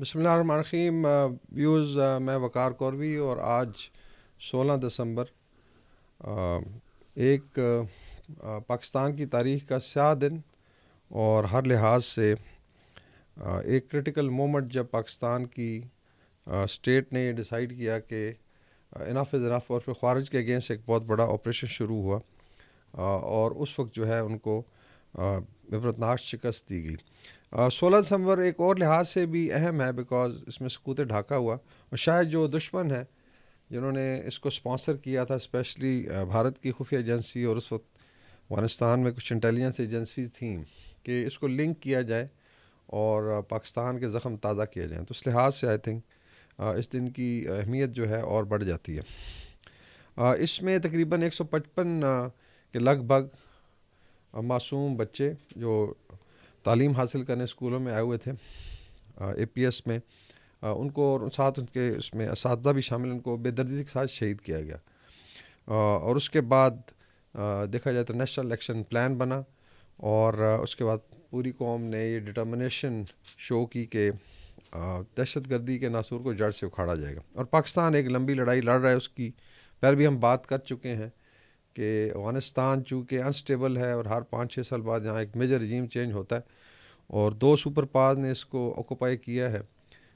بسم اللہ الرحمن الرحیم ویوز، میں وقار قوروی اور آج 16 دسمبر ایک پاکستان کی تاریخ کا سیاہ دن اور ہر لحاظ سے ایک کرٹیکل مومنٹ جب پاکستان کی اسٹیٹ نے یہ ڈیسائیڈ کیا کہ انف از انف، اور پھر خارج کے اگینسٹ ایک بہت بڑا آپریشن شروع ہوا اور اس وقت جو ہے ان کو عبرتناک شکست دی گئی۔ 16 دسمبر ایک اور لحاظ سے بھی اہم ہے بیکاز اس میں سکوت ڈھاکہ ہوا، اور شاید جو دشمن ہے جنہوں نے اس کو سپانسر کیا تھا، اسپیشلی بھارت کی خفیہ ایجنسی اور اس وقت افغانستان میں کچھ انٹیلیجنس ایجنسیز تھیں کہ اس کو لنک کیا جائے اور پاکستان کے زخم تازہ کیا جائیں، تو اس لحاظ سے آئی تھنک اس دن کی اہمیت جو ہے اور بڑھ جاتی ہے۔ اس میں تقریباً 155 کے لگ بھگ معصوم بچے جو تعلیم حاصل کرنے اسکولوں میں آئے ہوئے تھے اے پی ایس میں، ان کو اور ساتھ ان کے اس میں اساتذہ بھی شامل، ان کو بے دردی کے ساتھ شہید کیا گیا۔ اور اس کے بعد دیکھا جائے تو نیشنل ایکشن پلان بنا، اور اس کے بعد پوری قوم نے یہ ڈٹرمنیشن شو کی کہ دہشت گردی کے ناسور کو جڑ سے اکھاڑا جائے گا، اور پاکستان ایک لمبی لڑائی لڑ رہا ہے۔ اس کی پہلے بھی ہم بات کر چکے ہیں کہ افغانستان چونکہ انسٹیبل ہے اور ہر 5-6 سال بعد یہاں ایک میجر رجیم چینج ہوتا ہے، اور 2 سپر پاور نے اس کو آکوپائی کیا ہے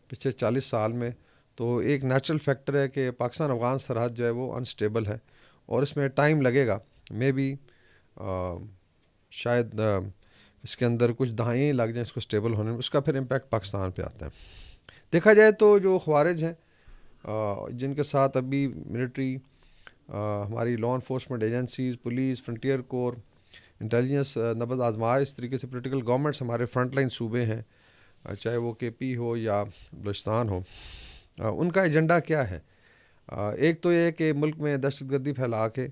پچھلے 40 سال میں، تو ایک نیچرل فیکٹر ہے کہ پاکستان افغان سرحد جو ہے وہ انسٹیبل ہے، اور اس میں ٹائم لگے گا، مے بی شاید اس کے اندر کچھ دہائیں لگ جائیں اس کو اسٹیبل ہونے میں، اس کا پھر امپیکٹ پاکستان پہ آتا ہے۔ دیکھا جائے تو جو خوارج ہیں جن کے ساتھ ابھی ملٹری، ہماری law enforcement agencies, police, frontier corps, intelligence نبض آزمائے، اس طریقے سے پولیٹیکل گورنمنٹس ہمارے فرنٹ لائن صوبے ہیں، چاہے وہ کے پی ہو یا بلوچستان ہو، ان کا ایجنڈا کیا ہے؟ ایک تو یہ کہ ملک میں دہشت گردی پھیلا کے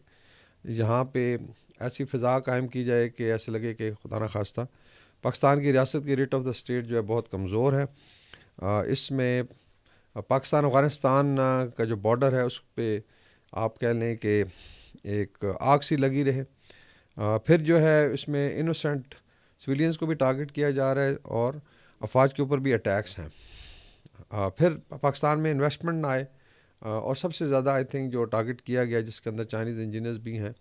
یہاں پہ ایسی فضا قائم کی جائے کہ ایسے لگے کہ خدا نخواستہ پاکستان کی ریاست کی ریٹ آف دا اسٹیٹ جو ہے بہت کمزور ہے۔ اس میں پاکستان افغانستان کا جو بارڈر ہے اس پہ آپ کہہ لیں کہ ایک آگ سی لگی رہے۔ پھر جو ہے اس میں انوسینٹ سویلینز کو بھی ٹارگٹ کیا جا رہا ہے، اور افواج کے اوپر بھی اٹیکس ہیں۔ پھر پاکستان میں انویسٹمنٹ نہ آئے، اور سب سے زیادہ آئی تھنک جو ٹارگٹ کیا گیا جس کے اندر چائنیز انجینئرز بھی ہیں،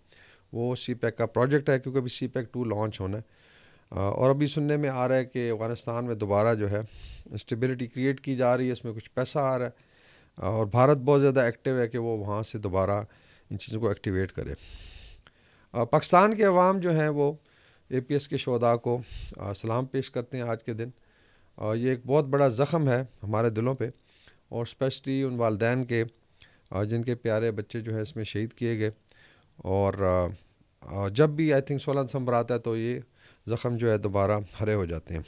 وہ سی پیک کا پروجیکٹ ہے، کیونکہ ابھی سی پیک 2 لانچ ہونا ہے، اور ابھی سننے میں آ رہا ہے کہ افغانستان میں دوبارہ جو ہے اسٹیبلٹی کریٹ کی جا رہی ہے، اس میں کچھ پیسہ آ رہا ہے، اور بھارت بہت زیادہ ایکٹیو ہے کہ وہ وہاں سے دوبارہ ان چیزوں کو ایکٹیویٹ کرے۔ پاکستان کے عوام جو ہیں وہ اے پی ایس کے شہداء کو سلام پیش کرتے ہیں آج کے دن، اور یہ ایک بہت بڑا زخم ہے ہمارے دلوں پہ، اور اسپیشلی ان والدین کے جن کے پیارے بچے جو ہیں اس میں شہید کیے گئے، اور جب بھی آئی تھنک 16 دسمبر آتا ہے تو یہ زخم جو ہے دوبارہ ہرے ہو جاتے ہیں۔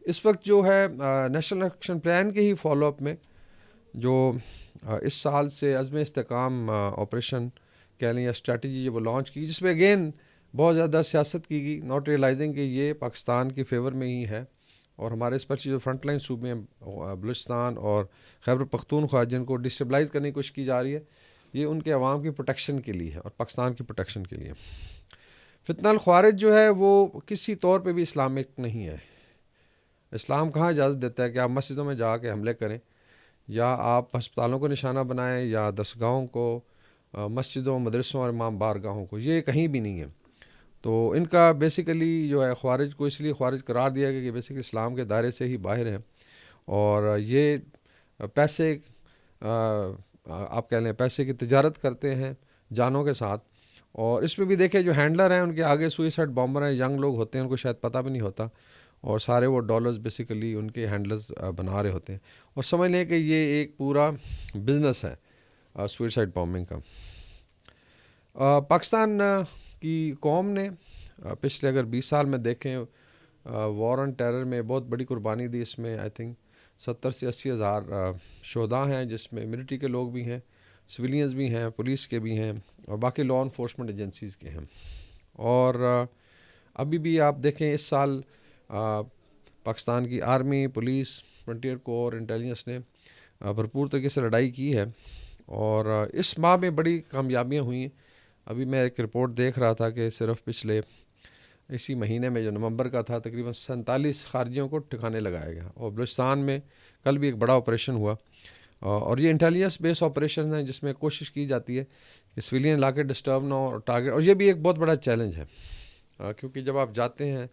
اس وقت جو ہے نیشنل ایکشن پلان کے ہی فالو اپ میں جو اس سال سے عزم استحکام آپریشن کہہ لیں یا اسٹریٹجی وہ لانچ کی، جس میں اگین بہت زیادہ سیاست کی گئی، ناٹ ریئلائزنگ کہ یہ پاکستان کی فیور میں ہی ہے، اور ہمارے اسپیشلی جو فرنٹ لائن صوبے ہیں بلوچستان اور خیبر پختونخوا جن کو ڈسٹیبلائز کرنے کی کوشش کی جا رہی ہے، یہ ان کے عوام کی پروٹیکشن کے لیے ہے اور پاکستان کی پروٹیکشن کے لیے۔ فتنہ الخوارج جو ہے وہ کسی طور پہ بھی اسلامک نہیں ہے۔ اسلام کہاں اجازت دیتا ہے کہ آپ مسجدوں میں جا کے حملے کریں، یا آپ ہسپتالوں کو نشانہ بنائیں، یا درسگاہوں کو، مسجدوں، مدرسوں اور امام بارگاہوں کو، یہ کہیں بھی نہیں ہے۔ تو ان کا بیسیکلی جو ہے خوارج کو اس لیے خوارج قرار دیا گیا کہ بیسیکلی اسلام کے دائرے سے ہی باہر ہیں، اور یہ پیسے آپ کہہ لیں پیسے کی تجارت کرتے ہیں جانوں کے ساتھ، اور اس میں بھی دیکھیں جو ہینڈلر ہیں ان کے آگے سوئسائڈ بامبر ہیں، ینگ لوگ ہوتے ہیں، ان کو شاید پتہ بھی نہیں ہوتا، اور سارے وہ ڈالرز بیسیکلی ان کے ہینڈلرز بنا رہے ہوتے ہیں، اور سمجھ لیں کہ یہ ایک پورا بزنس ہے سوئسائڈ بامبنگ کا۔ پاکستان کی قوم نے پچھلے اگر 20 سال میں دیکھیں وار آن ٹیرر میں بہت بڑی قربانی دی، اس میں آئی تھنک 70 سے 80 ہزار شہداء ہیں، جس میں ملٹری کے لوگ بھی ہیں، سویلینز بھی ہیں، پولیس کے بھی ہیں، اور باقی لا انفورسمنٹ ایجنسیز کے ہیں۔ اور ابھی بھی آپ دیکھیں اس سال پاکستان کی army, police, frontier corps, intelligence نے بھرپور طریقے سے لڑائی کی ہے، اور اس ماہ میں بڑی کامیابیاں ہوئی ہیں۔ ابھی میں ایک رپورٹ دیکھ رہا تھا کہ صرف پچھلے اسی مہینے میں جو نومبر کا تھا تقریباً 47 خارجیوں کو ٹھکانے لگایا گیا. اور بلوچستان میں کل بھی ایک بڑا آپریشن ہوا, اور یہ انٹیلیجنس بیس آپریشن ہیں جس میں کوشش کی جاتی ہے کہ سویلین علاقے ڈسٹرب نہ ہو اور ٹارگیٹ. اور یہ بھی ایک بہت بڑا چیلنج ہے, کیونکہ جب آپ جاتے ہیں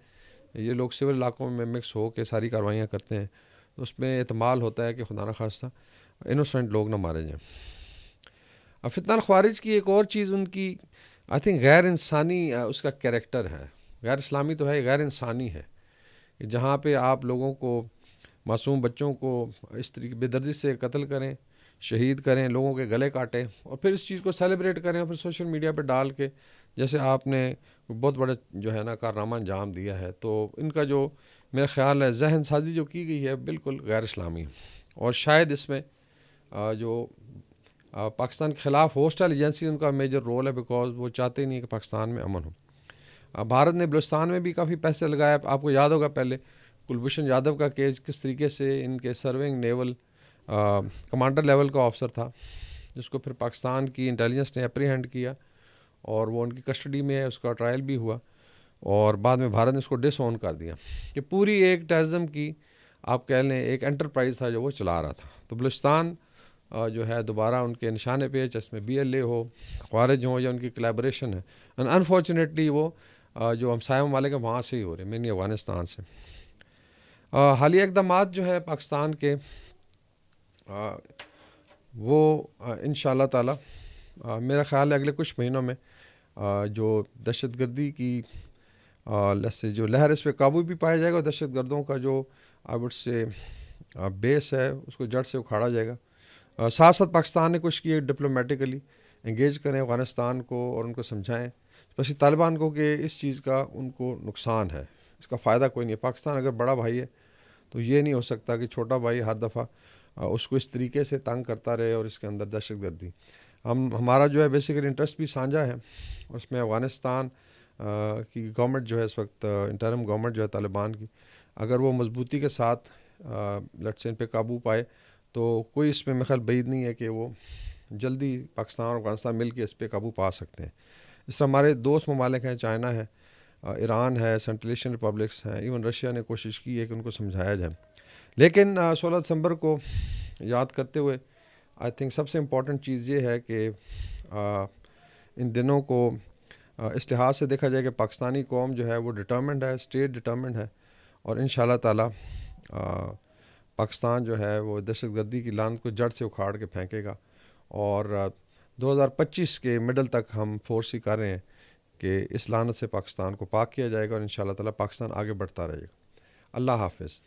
یہ لوگ سول علاقوں میں مکس ہو کے ساری کاروائیاں کرتے ہیں تو اس میں احتمال ہوتا ہے کہ خدا نخواستہ انوسنٹ لوگ نہ مارے جائیں. اب فتنہ الخوارج کی ایک اور چیز ان کی آئی تھنک غیر انسانی اس کا کریکٹر ہے. غیر اسلامی تو ہے, غیر انسانی ہے, کہ جہاں پہ آپ لوگوں کو, معصوم بچوں کو اس طریقے بے دردی سے قتل کریں, شہید کریں, لوگوں کے گلے کاٹیں, اور پھر اس چیز کو سیلیبریٹ کریں اور پھر سوشل میڈیا پہ ڈال کے جیسے آپ نے بہت بڑا جو ہے نا کارنامہ انجام دیا ہے. تو ان کا جو میرا خیال ہے ذہن سازی جو کی گئی ہے بالکل غیر اسلامی ہے. اور شاید اس میں جو پاکستان کے خلاف ہوسٹل ایجنسی ان کا میجر رول ہے, بیکاز وہ چاہتے نہیں کہ پاکستان میں امن ہو. بھارت نے بلوچستان میں بھی کافی پیسے لگایا. آپ کو یاد ہوگا پہلے کلبھوشن یادو کا کیس کس طریقے سے ان کے سرونگ نیول کمانڈر لیول کا آفسر تھا جس کو پھر پاکستان کی انٹیلیجنس نے اپریہینڈ کیا اور وہ ان کی کسٹڈی میں ہے, اس کا ٹرائل بھی ہوا اور بعد میں بھارت نے اس کو ڈس اون کر دیا کہ پوری ایک ٹیررزم کی آپ کہہ لیں ایک انٹرپرائز تھا جو وہ چلا رہا تھا. تو بلوچستان جو ہے دوبارہ ان کے نشانے پہ, جس میں BLA ہو, خوارج ہوں یا ان کی کلیبریشن ہے. انفارچونیٹلی وہ جو ہمسایہ ممالک ہیں وہاں سے ہی ہو رہے ہیں, مینی افغانستان سے. حالیہ اقدامات جو ہے پاکستان کے وہ انشاءاللہ تعالی میرا خیال ہے اگلے کچھ مہینوں میں جو دہشت گردی کی جو لہر اس پہ قابو بھی پایا جائے گا, اور دہشت گردوں کا جو آؤٹ سے بیس ہے اس کو جڑ سے اکھاڑا جائے گا. ساتھ ساتھ پاکستان نے کچھ کیے ڈپلومیٹیکلی انگیج کریں افغانستان کو اور ان کو سمجھائیں اسپیشلی طالبان کو کہ اس چیز کا ان کو نقصان ہے, اس کا فائدہ کوئی نہیں ہے. پاکستان اگر بڑا بھائی ہے تو یہ نہیں ہو سکتا کہ چھوٹا بھائی ہر دفعہ اس کو اس طریقے سے تنگ کرتا رہے اور اس کے اندر دہشت گردی. ہمارا جو ہے بیسیکلی انٹرسٹ بھی سانجھا ہے, اور اس میں افغانستان کی گورنمنٹ جو ہے اس وقت انٹرم گورنمنٹ جو ہے طالبان کی, اگر وہ مضبوطی کے ساتھ لٹ سے ان پہ قابو پائے تو کوئی اس میں خیال بعید نہیں ہے کہ وہ جلدی پاکستان اور افغانستان مل کے اس پہ قابو پا سکتے ہیں. اس طرح ہمارے دوست ممالک ہیں, چائنا ہے, ایران ہے, سینٹرل ایشین ریپبلکس ہیں, ایون رشیا نے کوشش کی ہے کہ ان کو سمجھایا جائے. لیکن 16 دسمبر کو یاد کرتے ہوئے آئی تھنک سب سے امپورٹنٹ چیز یہ ہے کہ ان دنوں کو اس لحاظ سے دیکھا جائے کہ پاکستانی قوم جو ہے وہ ڈٹرمنڈ ہے, اسٹیٹ ڈٹرمنڈ ہے, اور انشاءاللہ تعالی پاکستان جو ہے وہ دہشت گردی کی لعنت کو جڑ سے اکھاڑ کے پھینکے گا. اور 2025 کے مڈل تک ہم فورس ہی کر رہے ہیں کہ اس لعنت سے پاکستان کو پاک کیا جائے گا, اور انشاءاللہ تعالی پاکستان آگے بڑھتا رہے گا. اللہ حافظ.